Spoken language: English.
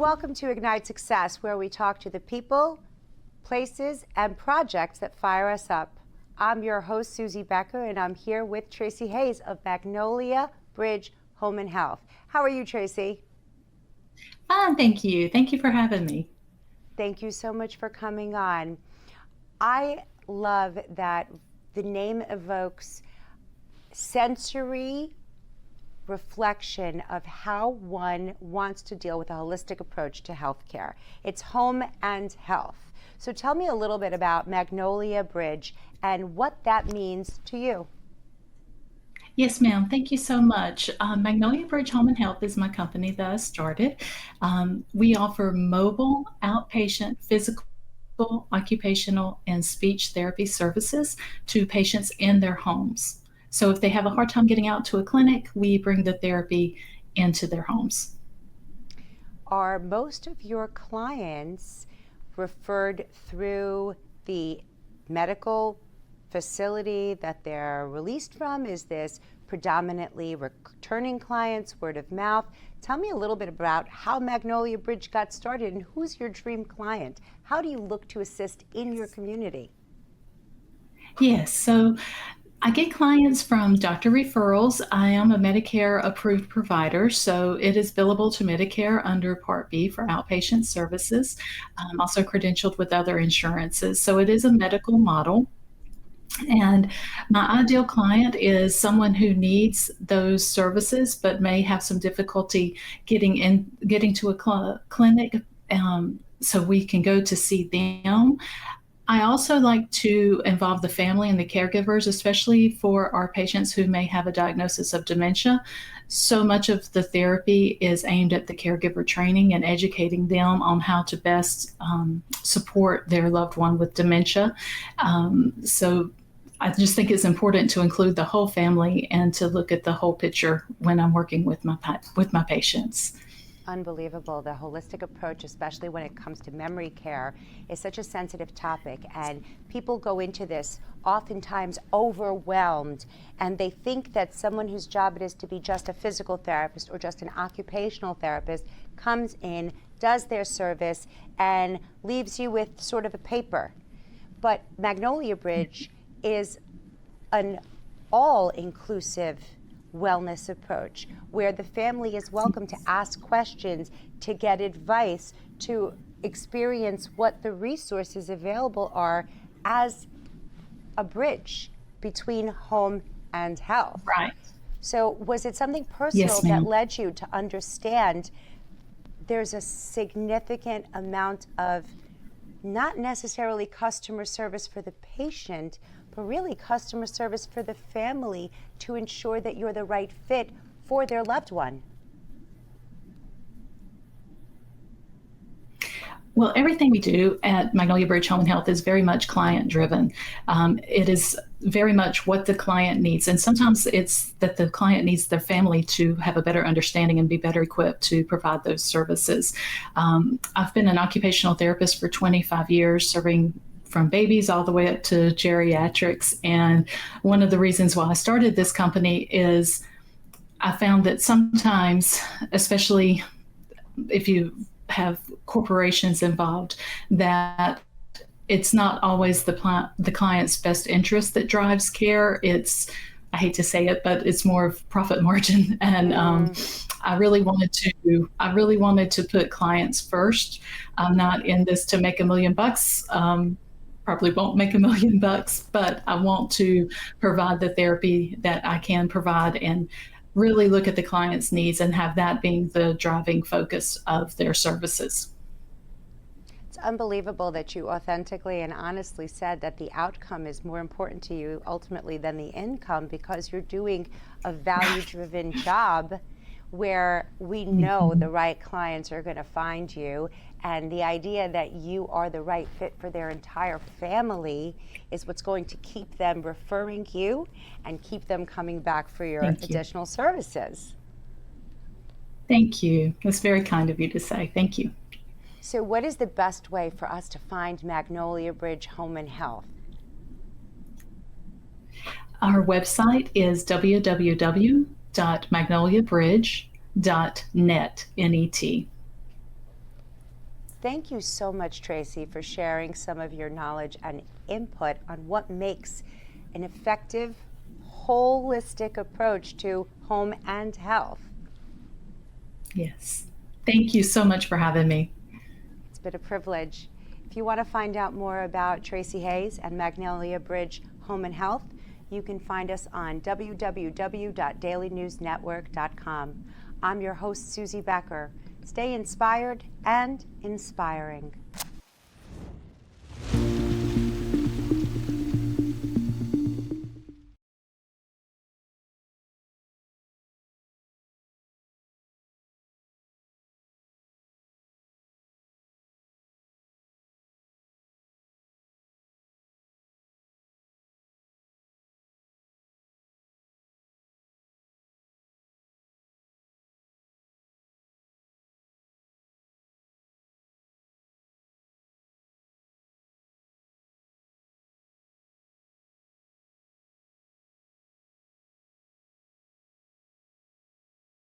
welcome to Ignite Success, where we talk to the people, places, and projects that fire us up. I'm your host, Suzie Becker, and I'm here with Tracy Hayes of Magnolia Bridge Home and Health. How are you, Tracy? Fine, thank you. Thank you for having me. Thank you so much for coming on. I love that the name evokes sensory reflection of how one wants to deal with a holistic approach to healthcare. It's home and health. So tell me a little bit about Magnolia Bridge and what that means to you. Yes, ma'am. Thank you so much. Magnolia Bridge Home and Health is my company that I started. We offer mobile, outpatient, physical, occupational, and speech therapy services to patients in their homes. So if they have a hard time getting out to a clinic, we bring the therapy into their homes. Are most of your clients referred through the medical facility that they're released from? Is this predominantly returning clients, word of mouth? Tell me a little bit about how Magnolia Bridge got started and who's your dream client? How do you look to assist in your community? Yes, so I get clients from doctor referrals. I am a Medicare approved provider, so it is billable to Medicare under Part B for outpatient services. I'm also credentialed with other insurances, so it is a medical model. And my ideal client is someone who needs those services but may have some difficulty getting to a clinic, so we can go to see them. I also like to involve the family and the caregivers, especially for our patients who may have a diagnosis of dementia. So much of the therapy is aimed at the caregiver training and educating them on how to best support their loved one with dementia. So I just think it's important to include the whole family and to look at the whole picture when I'm working with my patients. Unbelievable. The holistic approach, especially when it comes to memory care, is such a sensitive topic, and people go into this oftentimes overwhelmed, and they think that someone whose job it is to be just a physical therapist or just an occupational therapist comes in, does their service, and leaves you with sort of a paper. But Magnolia Bridge is an all-inclusive wellness approach where the family is welcome to ask questions, to get advice, to experience what the resources available are as a bridge between home and health. Right. So was it something personal that led you to understand there's a significant amount of not necessarily customer service for the patient, but really customer service for the family to ensure that you're the right fit for their loved one? Well, everything we do at Magnolia Bridge Home and Health is very much client driven. It is very much what the client needs. And sometimes it's that the client needs their family to have a better understanding and be better equipped to provide those services. I've been an occupational therapist for 25 years, serving from babies all the way up to geriatrics. And one of the reasons why I started this company is I found that sometimes, especially if you have corporations involved, that it's not always the client's best interest that drives care. It's, I hate to say it, but it's more of profit margin. And I really wanted to put clients first. I'm not in this to make $1 million. Probably won't make $1 million, but I want to provide the therapy that I can provide and really look at the client's needs and have that being the driving focus of their services. It's unbelievable that you authentically and honestly said that the outcome is more important to you ultimately than the income, because you're doing a value-driven job where we know the right clients are going to find you, and the idea that you are the right fit for their entire family is what's going to keep them referring you and keep them coming back for your additional services. Thank you. That's very kind of you to say. Thank you. So what is the best way for us to find Magnolia Bridge Home and Health? Our website is www.magnoliabridge.net, N-E-T. Thank you so much, Tracy, for sharing some of your knowledge and input on what makes an effective, holistic approach to home and health. Yes. Thank you so much for having me. It's been a privilege. If you want to find out more about Tracy Hayes and Magnolia Bridge Home and Health, you can find us on www.dailynewsnetwork.com. I'm your host, Suzie Becker. Stay inspired and inspiring.